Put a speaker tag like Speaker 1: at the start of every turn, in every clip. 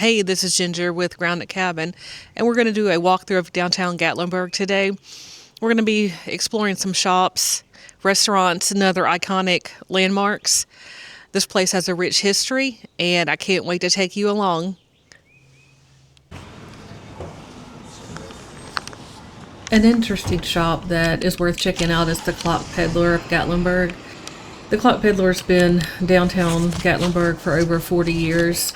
Speaker 1: Hey, this is Ginger with Grounded Cabin, and we're going to do a walkthrough of downtown Gatlinburg today. We're going to be exploring some shops, restaurants, and other iconic landmarks. This place has a rich history, and I can't wait to take you along. An interesting shop that is worth checking out is the Clock Peddler of Gatlinburg. The Clock Peddler's been downtown Gatlinburg for over 40 years.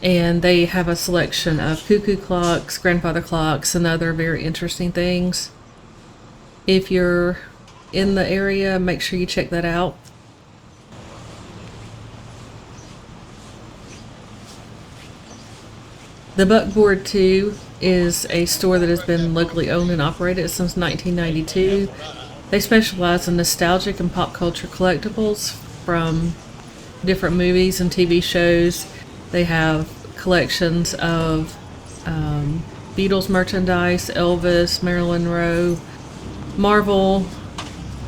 Speaker 1: And they have a selection of cuckoo clocks, grandfather clocks, and other very interesting things. If you're in the area, make sure you check that out. The Buckboard 2 is a store that has been locally owned and operated since 1992. They specialize in nostalgic and pop culture collectibles from different movies and TV shows. They have collections of Beatles merchandise, Elvis, Marilyn Monroe, Marvel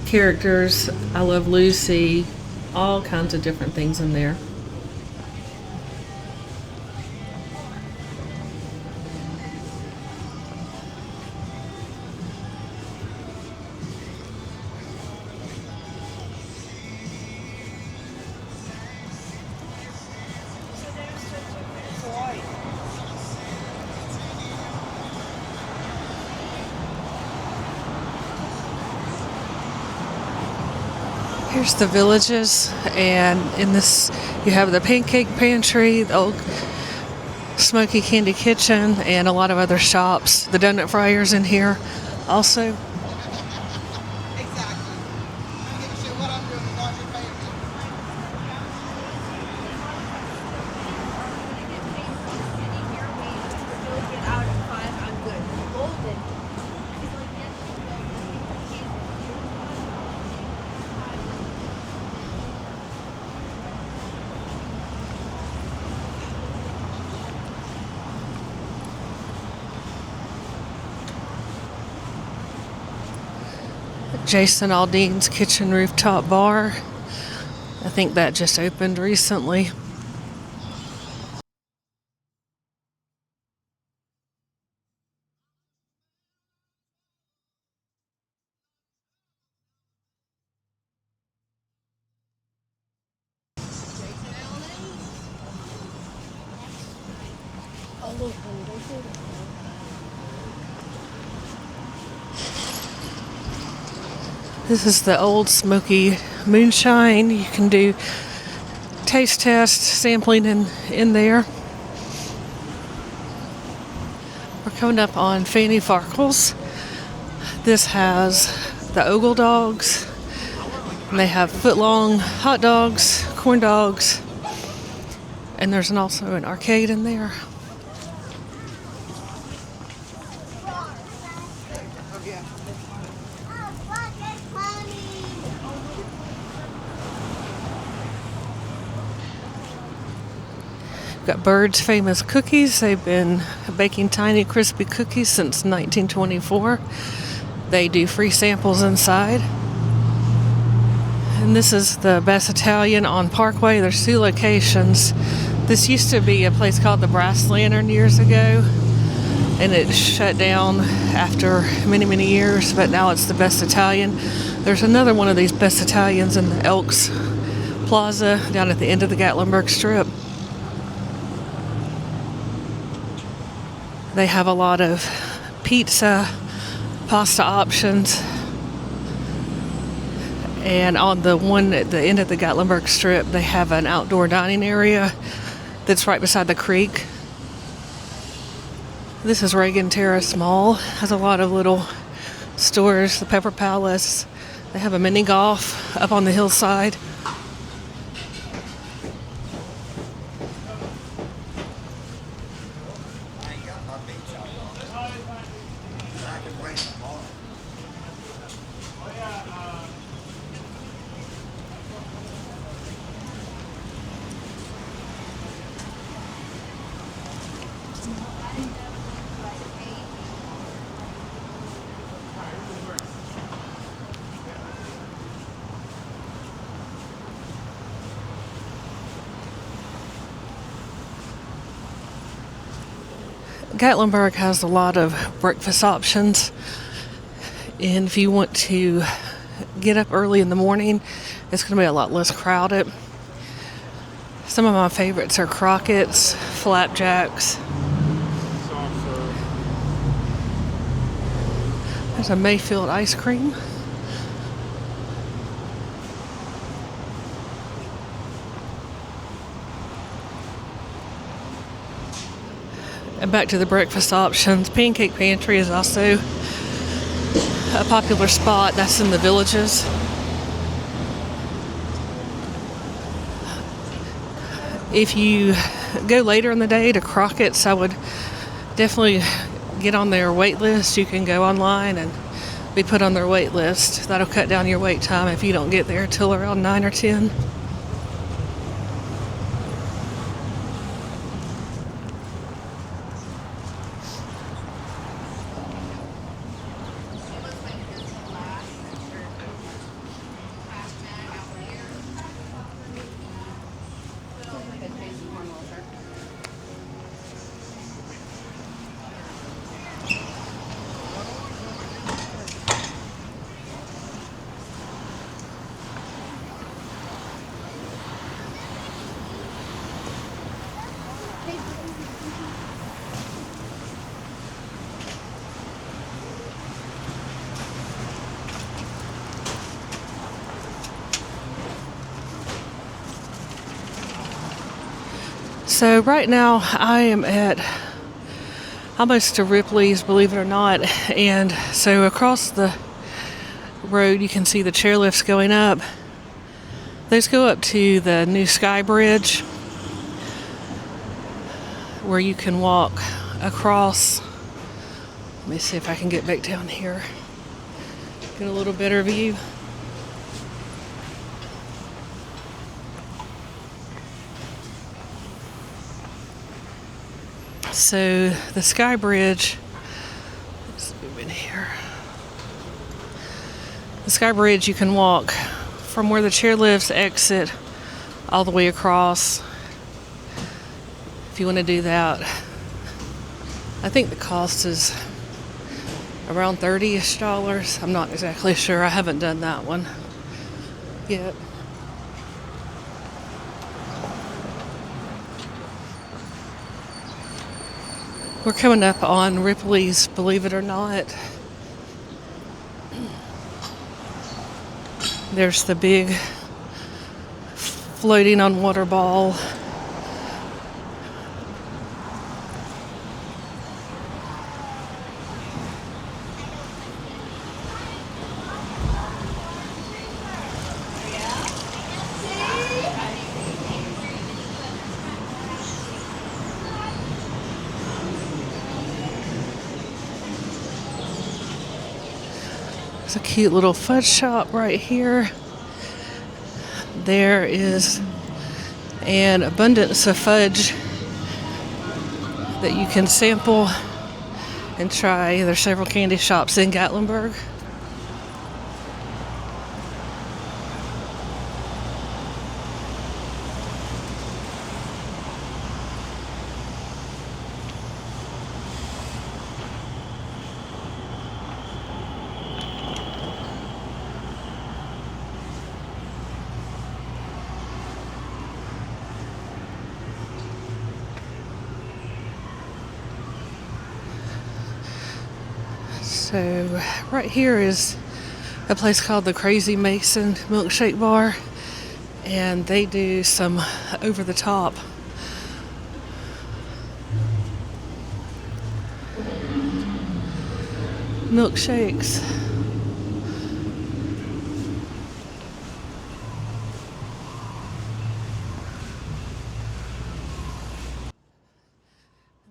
Speaker 1: characters, I Love Lucy, all kinds of different things in there. Here's the Villages, and in this you have the Pancake Pantry, the old Smoky Candy Kitchen, and a lot of other shops. The Donut Fryer's in here also. Jason Aldean's Kitchen Rooftop Bar. I think that just opened recently. This is the Old Smoky Moonshine. You can do taste test sampling in there. We're coming up on Fanny Farkle's. This has the Ogle dogs. And they have foot-long hot dogs, corn dogs, and there's also an arcade in there. Got Bird's Famous Cookies. They've been baking tiny crispy cookies since 1924. They do free samples inside. And this is the Best Italian on Parkway. There's two locations. This used to be a place called the Brass Lantern years ago, and it shut down after many, many years, but now it's the Best Italian. There's another one of these Best Italians in the Elks Plaza down at the end of the Gatlinburg Strip. They have a lot of pizza, pasta options. And on the one at the end of the Gatlinburg Strip, they have an outdoor dining area that's right beside the creek. This is Reagan Terrace Mall. Has a lot of little stores. The Pepper Palace. They have a mini golf up on the hillside. Gatlinburg has a lot of breakfast options, and if you want to get up early in the morning, it's going to be a lot less crowded. Some of my favorites are Crockett's, Flapjacks. There's a Mayfield ice cream. And back to the breakfast options. Pancake Pantry is also a popular spot. That's in the Villages. If you go later in the day to Crockett's, I would definitely get on their wait list. You can go online and be put on their wait list. That'll cut down your wait time if you don't get there till around 9 or 10. So right now I am at almost to Ripley's, believe it or not, and so across the road you can see the chairlifts going up. Those go up to the new Sky Bridge where you can walk across. Let me see if I can get back down here, get a little better view. So the Sky Bridge, let's move in here. The Sky Bridge, you can walk from where the chairlifts exit all the way across. If you want to do that, I think the cost is around $30-ish. I'm not exactly sure. I haven't done that one yet. We're coming up on Ripley's, believe it or not. There's the big floating on water ball. There's a cute little fudge shop right here. There is an abundance of fudge that you can sample and try. There's several candy shops in Gatlinburg. So right here is a place called the Crazy Mason Milkshake Bar, and they do some over-the-top milkshakes.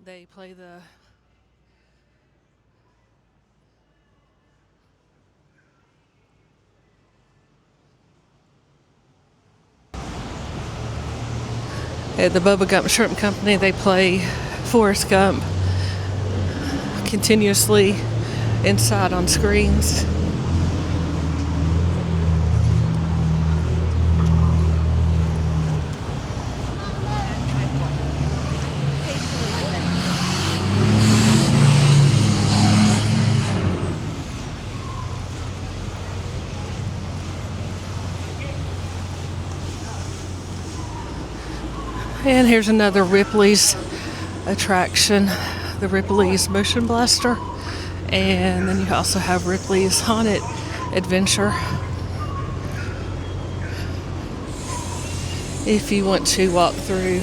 Speaker 1: They play the at the Bubba Gump Shrimp Company, they play Forrest Gump continuously inside on screens. And here's another Ripley's attraction, the Ripley's Motion Blaster. And then you also have Ripley's Haunted Adventure. If you want to walk through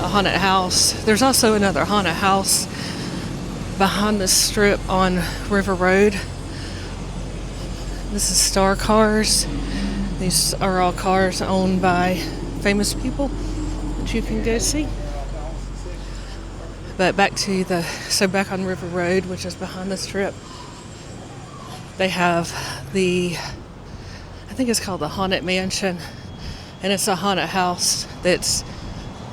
Speaker 1: a haunted house. There's also another haunted house behind the strip on River Road. This is Star Cars. These are all cars owned by famous people that you can go see. But back on River Road, which is behind the strip, they have I think it's called the Haunted Mansion. And it's a haunted house that's,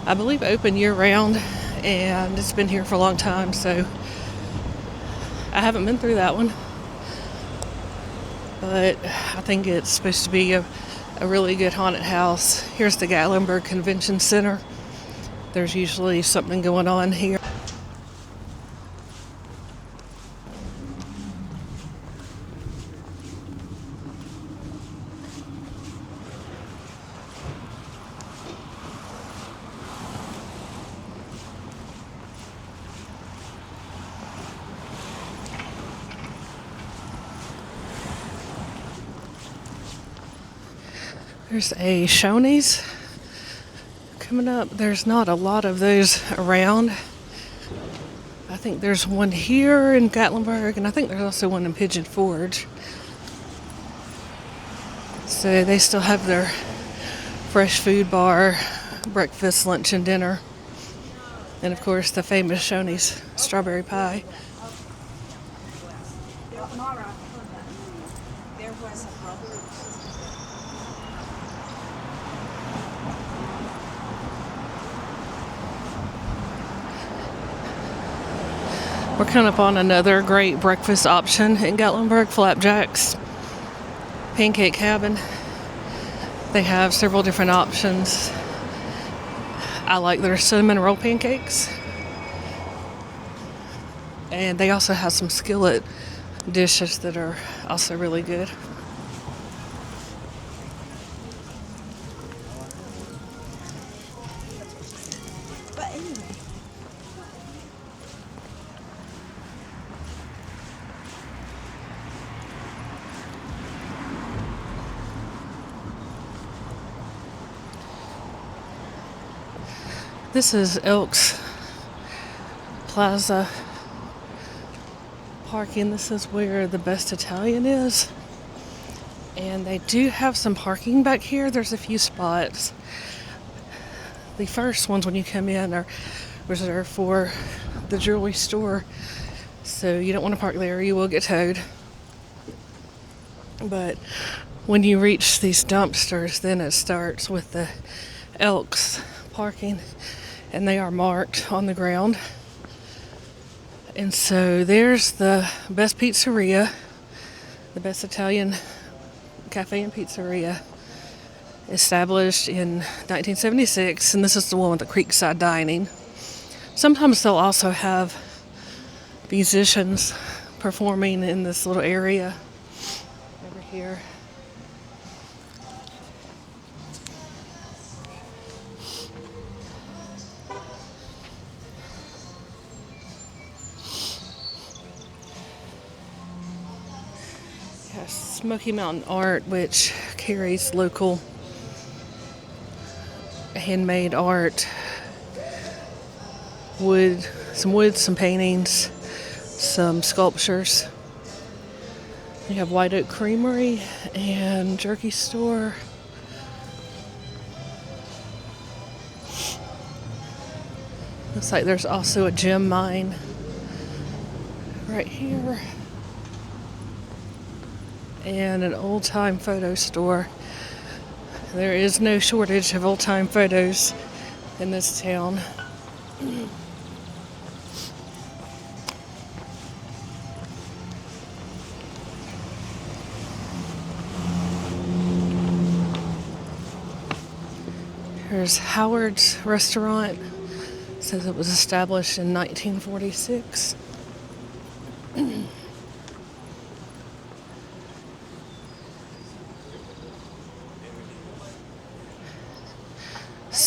Speaker 1: I believe, open year-round. And it's been here for a long time, so I haven't been through that one. But I think it's supposed to be a really good haunted house. Here's the Gatlinburg Convention Center. There's usually something going on here. There's a Shoney's coming up. There's not a lot of those around. I think there's one here in Gatlinburg, and I think there's also one in Pigeon Forge. So they still have their fresh food bar, breakfast, lunch, and dinner. And of course, the famous Shoney's strawberry pie. We're coming up on another great breakfast option in Gatlinburg, Flapjack's Pancake Cabin. They have several different options. I like their cinnamon roll pancakes. And they also have some skillet dishes that are also really good. This is Elks Plaza parking. This is where the Best Italian is. And they do have some parking back here. There's a few spots. The first ones when you come in are reserved for the jewelry store. So you don't want to park there, you will get towed. But when you reach these dumpsters, then it starts with the Elks parking. And they are marked on the ground. And so there's the Best Pizzeria, the Best Italian Cafe and Pizzeria, established in 1976, and this is the one with the creekside dining. Sometimes they'll also have musicians performing in this little area over here. Smoky Mountain art, which carries local handmade art, some paintings, some sculptures. You have White Oak Creamery and Jerky Store. Looks like there's also a gem mine right here. And an old-time photo store. There is no shortage of old-time photos in this town. Here's Howard's Restaurant. It says it was established in 1946.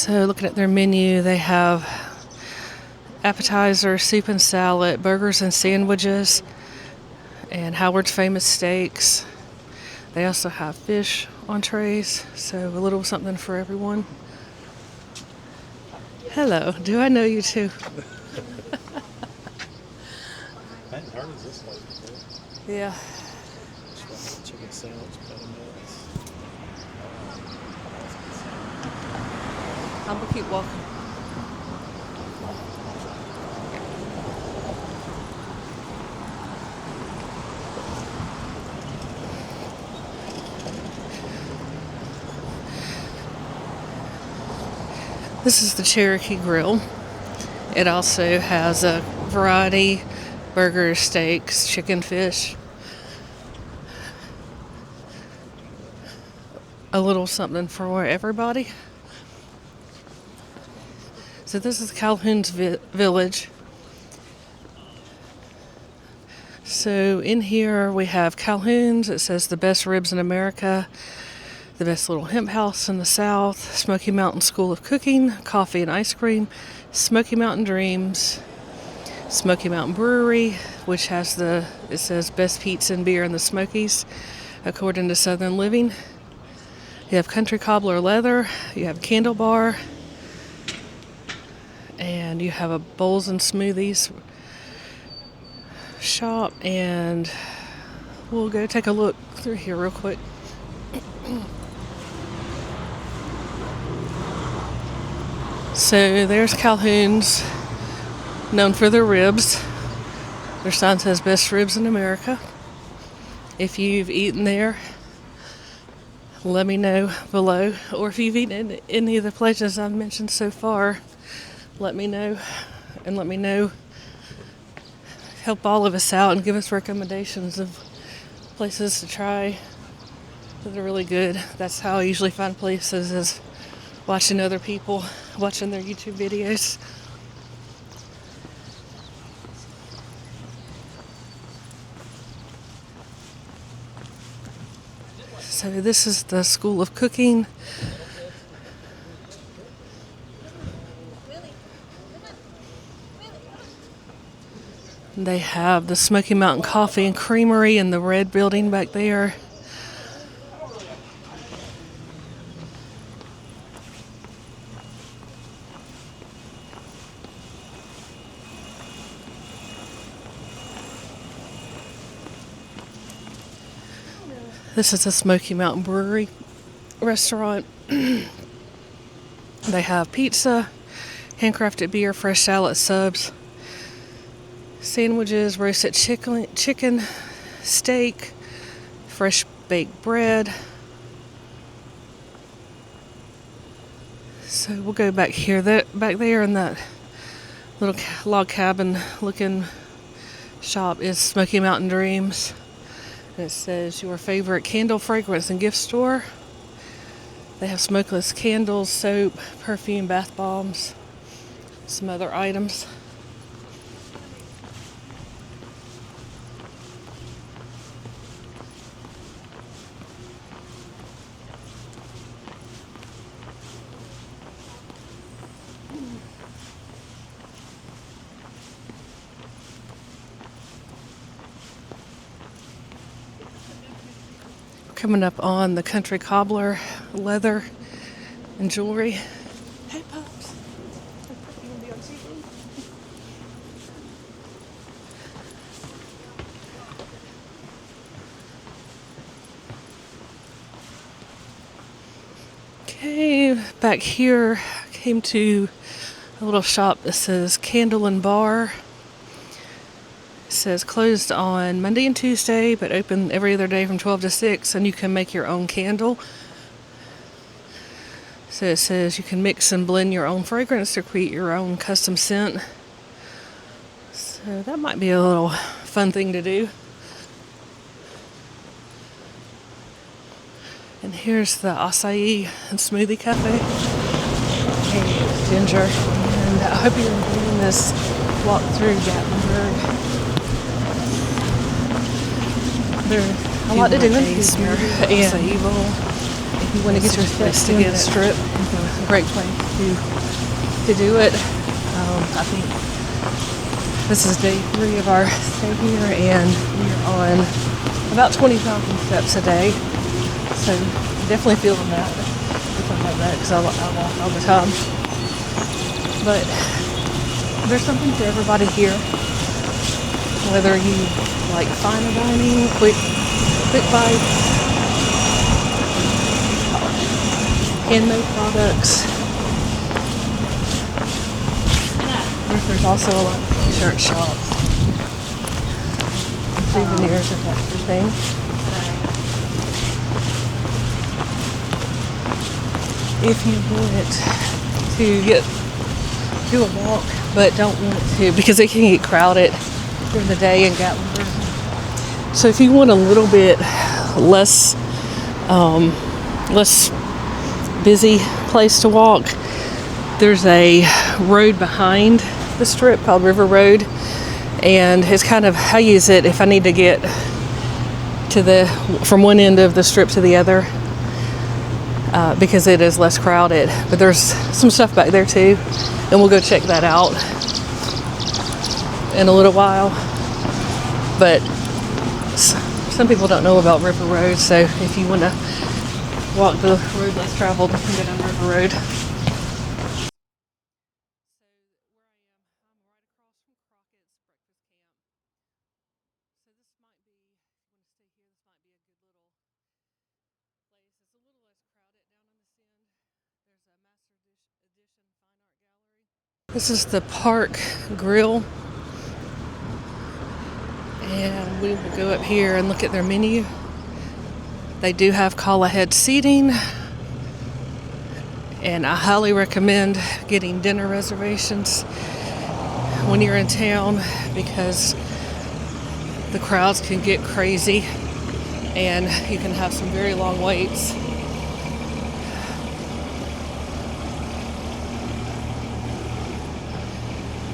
Speaker 1: So looking at their menu, they have appetizer, soup and salad, burgers and sandwiches, and Howard's Famous Steaks. They also have fish entrees, so a little something for everyone. Hello, do I know you too?
Speaker 2: How hard is this like?
Speaker 1: Yeah.
Speaker 2: Chicken sandwich, buttermilks.
Speaker 1: I'm gonna keep walking. This is the Cherokee Grill. It also has a variety: burgers, steaks, chicken, fish. A little something for everybody. So this is Calhoun's Village. So in here we have Calhoun's. It says the best ribs in America, the best little hemp house in the South, Smoky Mountain School of Cooking, coffee and ice cream, Smoky Mountain Dreams, Smoky Mountain Brewery, which has it says best pizza and beer in the Smokies, according to Southern Living. You have Country Cobbler Leather, you have Candle Bar, and you have a bowls and smoothies shop, and we'll go take a look through here real quick. So there's Calhoun's, known for their ribs. Their sign says best ribs in America. If you've eaten there, let me know below. Or if you've eaten at any of the places I've mentioned so far, let me know. And let me know. Help all of us out and give us recommendations of places to try that are really good. That's how I usually find places, is watching other people, watching their YouTube videos. So this is the School of Cooking. They have the Smoky Mountain Coffee and Creamery in the red building back there. This is the Smoky Mountain Brewery restaurant. They have pizza, handcrafted beer, fresh salad subs, sandwiches, roasted chicken, steak, fresh baked bread. So we'll go back here. Back there in that little log cabin looking shop is Smoky Mountain Dreams. And it says your favorite candle, fragrance, and gift store. They have smokeless candles, soap, perfume, bath bombs, some other items. Coming up on the Country Cobbler Leather and Jewelry. Hey, pups. You want to be on TV? Okay, back here, came to a little shop that says Candle and Bar. It says closed on Monday and Tuesday, but open every other day from 12 to 6, and you can make your own candle. So it says you can mix and blend your own fragrance to create your own custom scent. So that might be a little fun thing to do. And here's the acai and smoothie cafe. Hey, Ginger. And I hope you're enjoying this walk through Gatlinburg. There's a lot to do in here. And if you want to get your steps together, strip, great place.
Speaker 3: to do it. I think this is day 3 of our stay here, and we're on about 20,000 steps a day. So definitely feeling that. Definitely have that because I walk all the time. But there's something for everybody here. Whether you like finer dining, quick bites, handmade products. There's also a lot of t-shirt shops, souvenirs, and that sort of thing. If you want to do a walk, but don't want to, because it can get crowded during the day in Gatlinburg. So if you want a little bit less busy place to walk, there's a road behind the strip called River Road, and it's kind of, I use it if I need to get from one end of the strip to the other, because it is less crowded. But there's some stuff back there too, and we'll go check that out in a little while. But some people don't know about River Road, so if you want to walk the road less traveled, you can go down River Road. This is the Park Grill, and we will go up here and look at their menu. They do have call ahead seating, and I highly recommend getting dinner reservations when you're in town, because the crowds can get crazy and you can have some very long waits.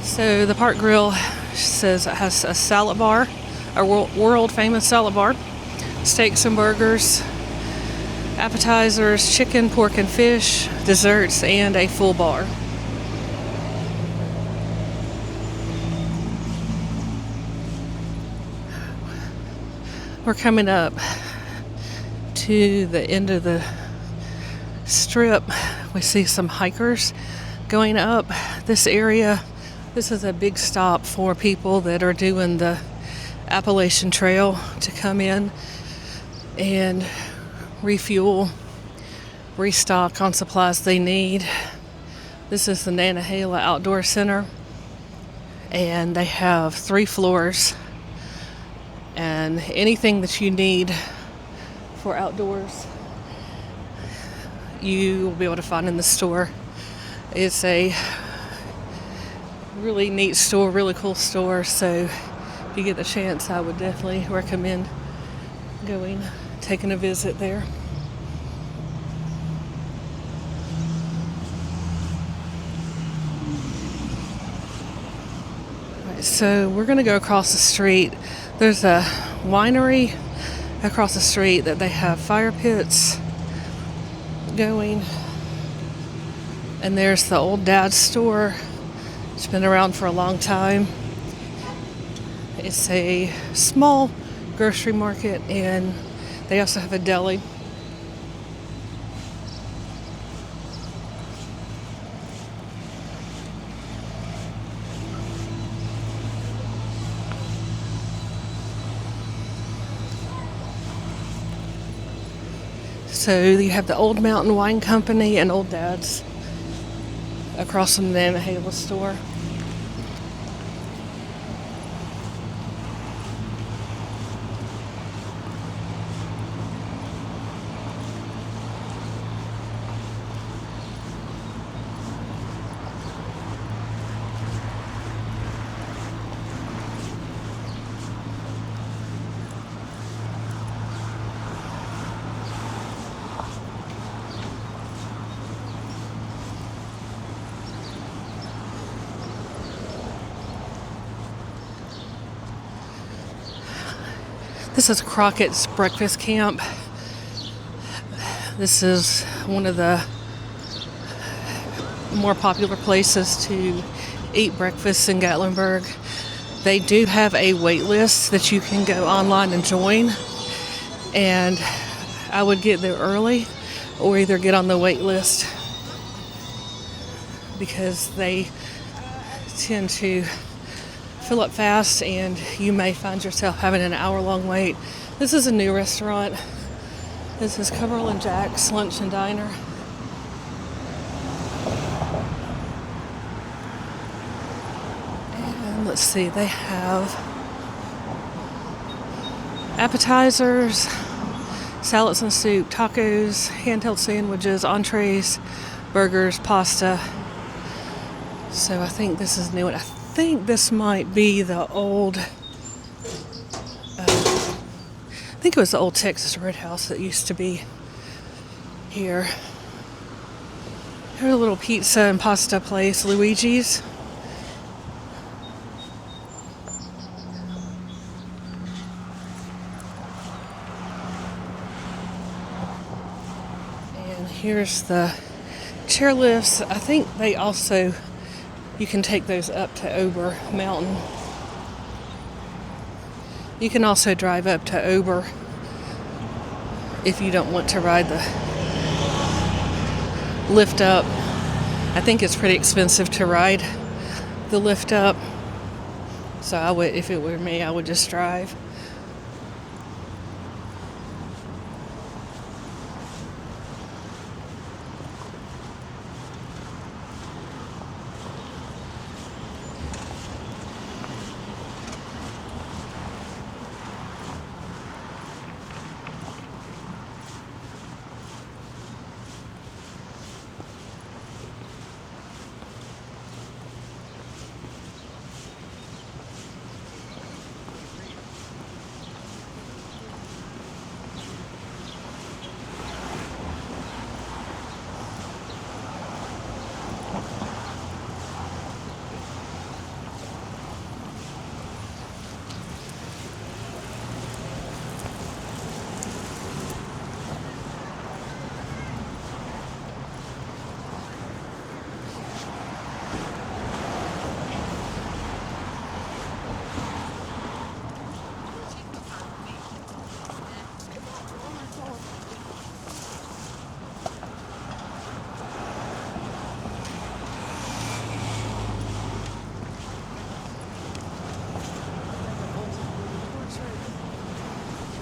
Speaker 3: So the Park Grill says it has a salad bar, a world famous salad bar, steaks and burgers, appetizers, chicken, pork and fish, desserts, and a full bar. We're coming up to the end of the strip. We see some hikers going up this area. This is a big stop for people that are doing the Appalachian Trail to come in and refuel, restock on supplies they need. This is the Nantahala Outdoor Center, and they have 3 floors, and anything that you need for outdoors you will be able to find in the store. It's a really neat store, really cool store, so if you get the chance, I would definitely recommend taking a visit there. Right, so we're going to go across the street. There's a winery across the street that they have fire pits going, and there's the Old Dad's store. It's been around for a long time. It's a small grocery market, and they also have a deli. So you have the Old Mountain Wine Company and Old Dad's across from the Nantahala store. This is Crockett's Breakfast Camp. This is one of the more popular places to eat breakfast in Gatlinburg. They do have a wait list that you can go online and join, and I would get there early or either get on the wait list because they tend to fill up fast and you may find yourself having an hour-long wait. This is a new restaurant. This is Cumberland Jack's Lunch and Diner. And let's see, they have appetizers, salads and soup, tacos, handheld sandwiches, entrees, burgers, pasta. So I think this is new. I think this might be the old, I think it was the old Texas Roadhouse that used to be here. Here's a little pizza and pasta place, Luigi's. And here's the chairlifts. I think they also, you can take those up to Ober Mountain. You can also drive up to Ober if you don't want to ride the lift up. I think it's pretty expensive to ride the lift up. So I would, if it were me, I would just drive.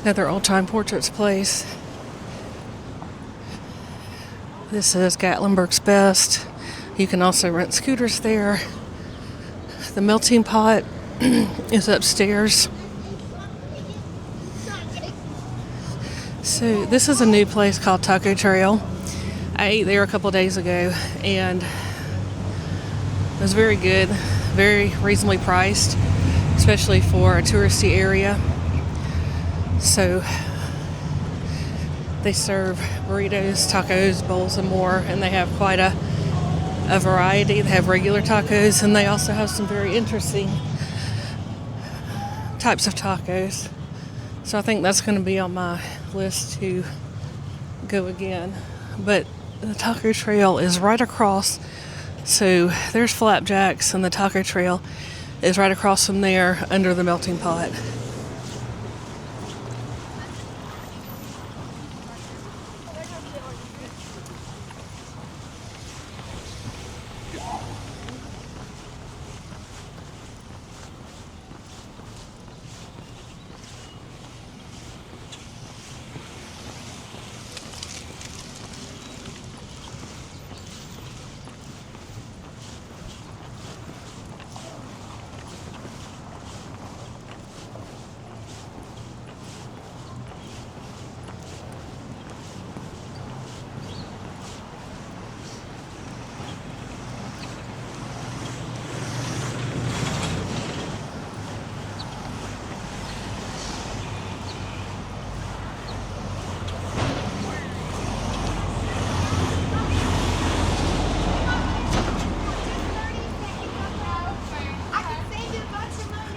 Speaker 3: Another old-time portraits place. This is Gatlinburg's Best. You can also rent scooters there. The melting pot is upstairs. So this is a new place called Taco Trail. I ate there a couple days ago and it was very good, very reasonably priced, especially for a touristy area. So they serve burritos, tacos, bowls, and more, and they have quite a variety. They have regular tacos, and they also have some very interesting types of tacos. So I think that's going to be on my list to go again. But the Taco Trail is right across. So there's Flapjacks, and the Taco Trail is right across from there under the melting pot.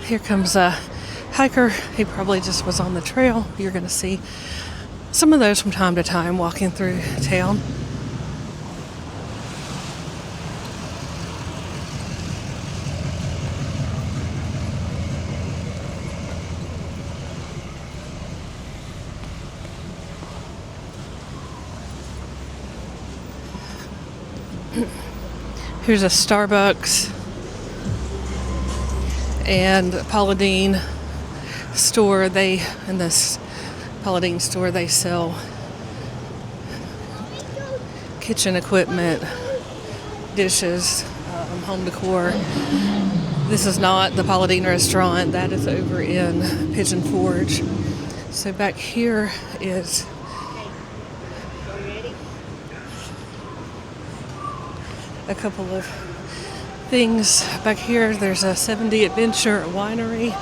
Speaker 3: Here comes a hiker. He probably just was on the trail. You're going to see some of those from time to time walking through town. Here's a Starbucks and Paula Deen store. In this Paula Deen store, they sell kitchen equipment, dishes, home decor. This is not the Paula Deen restaurant. That is over in Pigeon Forge. So back here is a couple of things. Back here, there's a 7D Adventure Winery.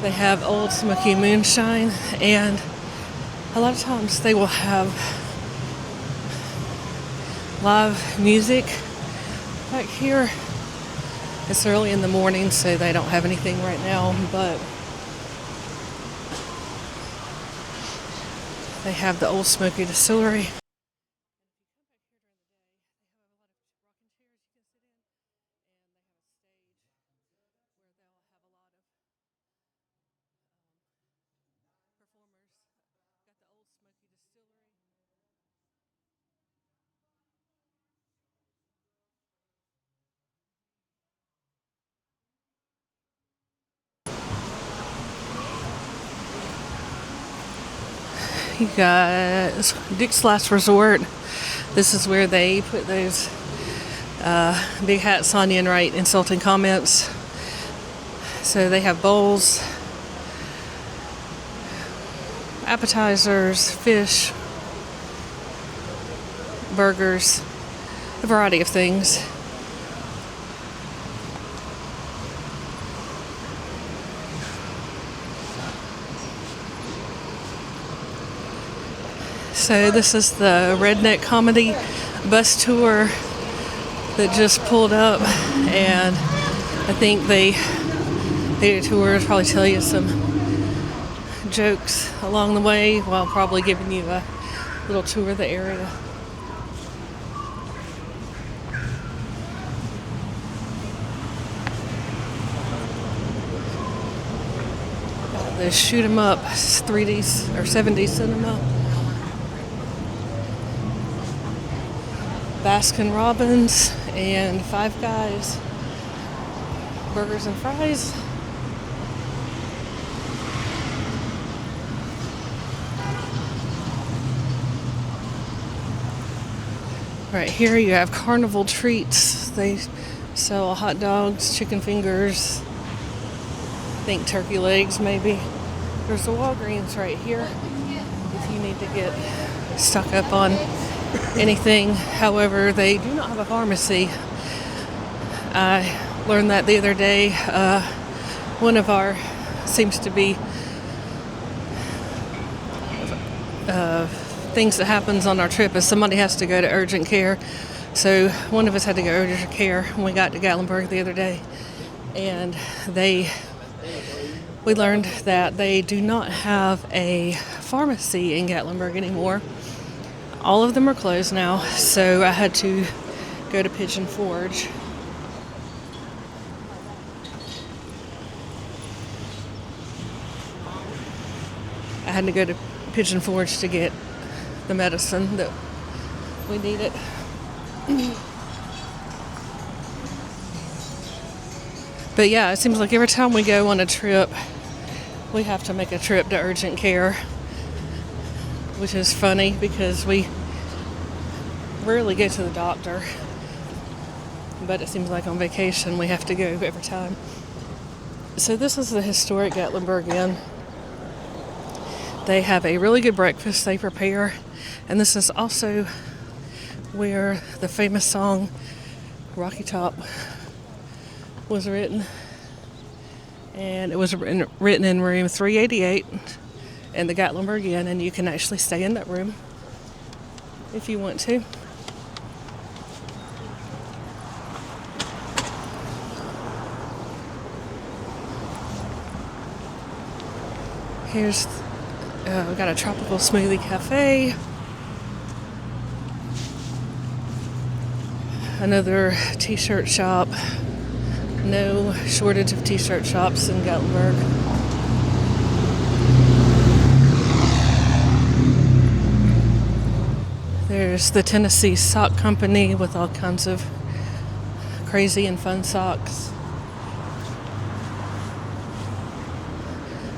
Speaker 3: They have Old Smoky Moonshine, and a lot of times they will have live music back here. It's early in the morning, so they don't have anything right now, but they have the Old Smoky Distillery. You got Dick's Last Resort. This is where they put those big hats on you and write insulting comments. So they have bowls, appetizers, fish, burgers, a variety of things. So this is the Redneck Comedy bus tour that just pulled up, and I think they do tours, probably tell you some jokes along the way while probably giving you a little tour of the area. The Shoot 'em Up 3D or 7D cinema. Baskin Robbins and Five Guys, burgers and fries. Right here you have Carnival Treats. They sell hot dogs, chicken fingers, I think turkey legs maybe. There's the Walgreens right here if you need to get stock up on anything. However, they do not have a pharmacy. I learned that the other day. One of our seems to be things that happens on our trip is somebody has to go to urgent care. So one of us had to go to urgent care when we got to Gatlinburg the other day, and we learned that they do not have a pharmacy in Gatlinburg anymore. All of them are closed now, so I had to go to Pigeon Forge. I had to go to Pigeon Forge to get the medicine that we needed. But yeah, it seems like every time we go on a trip, we have to make a trip to urgent care, which is funny because we rarely go to the doctor, but it seems like on vacation we have to go every time. So this is the historic Gatlinburg Inn. They have a really good breakfast they prepare, and this is also where the famous song Rocky Top was written, and it was written in room 388 in the Gatlinburg Inn, and you can actually stay in that room if you want to. Here's we got a tropical smoothie cafe, another t-shirt shop. No shortage of t-shirt shops in Gatlinburg. There's the Tennessee Sock Company with all kinds of Crazy and Fun Socks.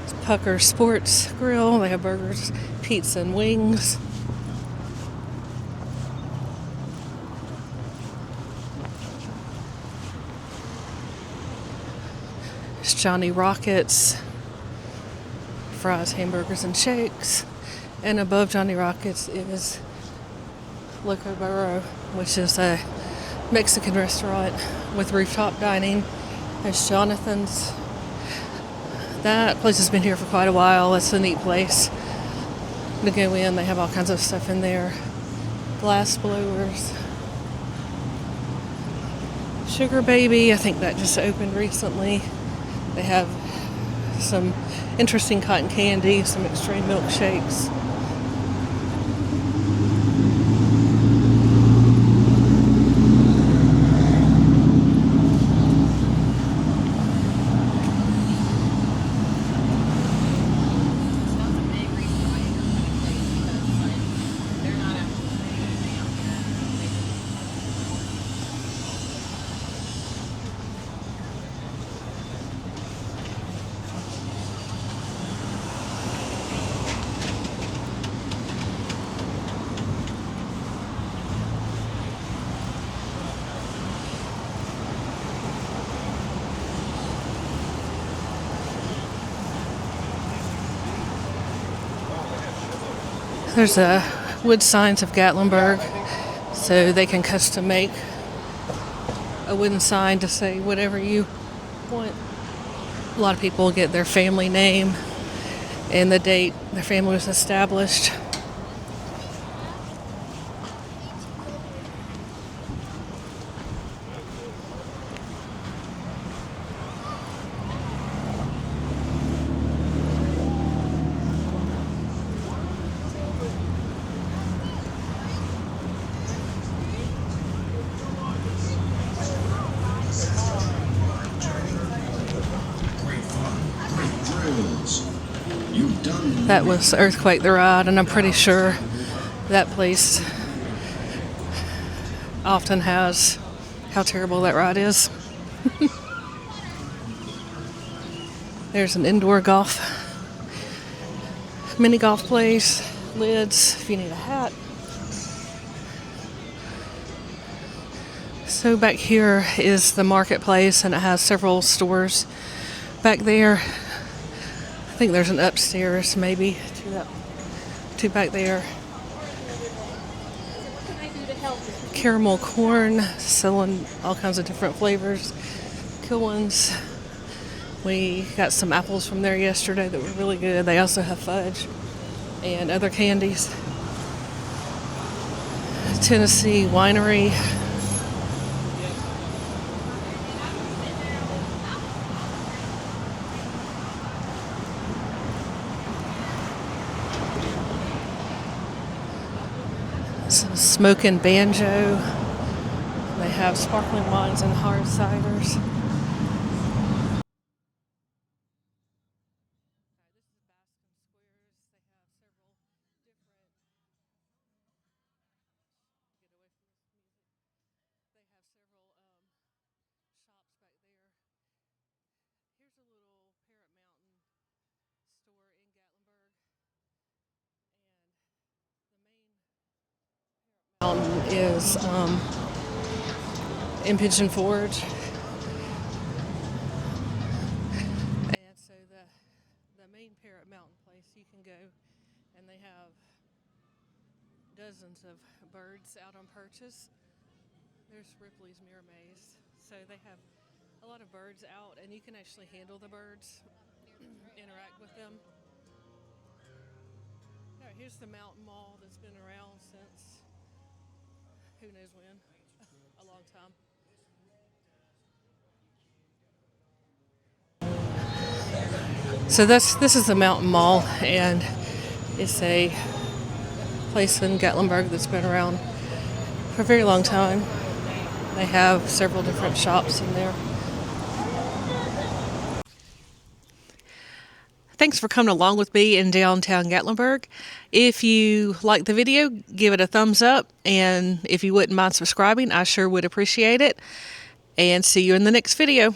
Speaker 3: It's Pucker Sports Grill. They have burgers, pizza, and wings. It's Johnny Rockets. Fries, hamburgers, and shakes. And above Johnny Rockets is Loco Burro, which is a Mexican restaurant with rooftop dining. There's Jonathan's. That place has been here for quite a while. It's a neat place to go in. They have all kinds of stuff in there. Glass blowers. Sugar Baby, I think that just opened recently. They have some interesting cotton candy, some extreme milkshakes. There's wood signs of Gatlinburg, so they can custom make a wooden sign to say whatever you want. A lot of people get their family name and the date their family was established. That was Earthquake the Ride, and I'm pretty sure that place often has how terrible that ride is. There's an indoor golf, mini golf place, lids if you need a hat. So back here is the marketplace, and it has several stores back there. I think there's an upstairs, maybe, two back there. Caramel corn, selling all kinds of different flavors. Cool ones. We got some apples from there yesterday that were really good. They also have fudge and other candies. Tennessee Winery. Some smoking banjo. They have sparkling wines and hard ciders. Mountain is in Pigeon Forge, and so the main Parrot Mountain place you can go, and they have dozens of birds out on perches. There's Ripley's Mirror Maze, so they have a lot of birds out, and you can actually handle the birds, interact with them. All right, here's the Mountain Mall that's been around since who knows when, a long time. So this is the Mountain Mall, and it's a place in Gatlinburg that's been around for a very long time. They have several different shops in there. Thanks for coming along with me in downtown Gatlinburg. If you liked the video, give it a thumbs up, and if you wouldn't mind subscribing, I sure would appreciate it. and see you in the next video.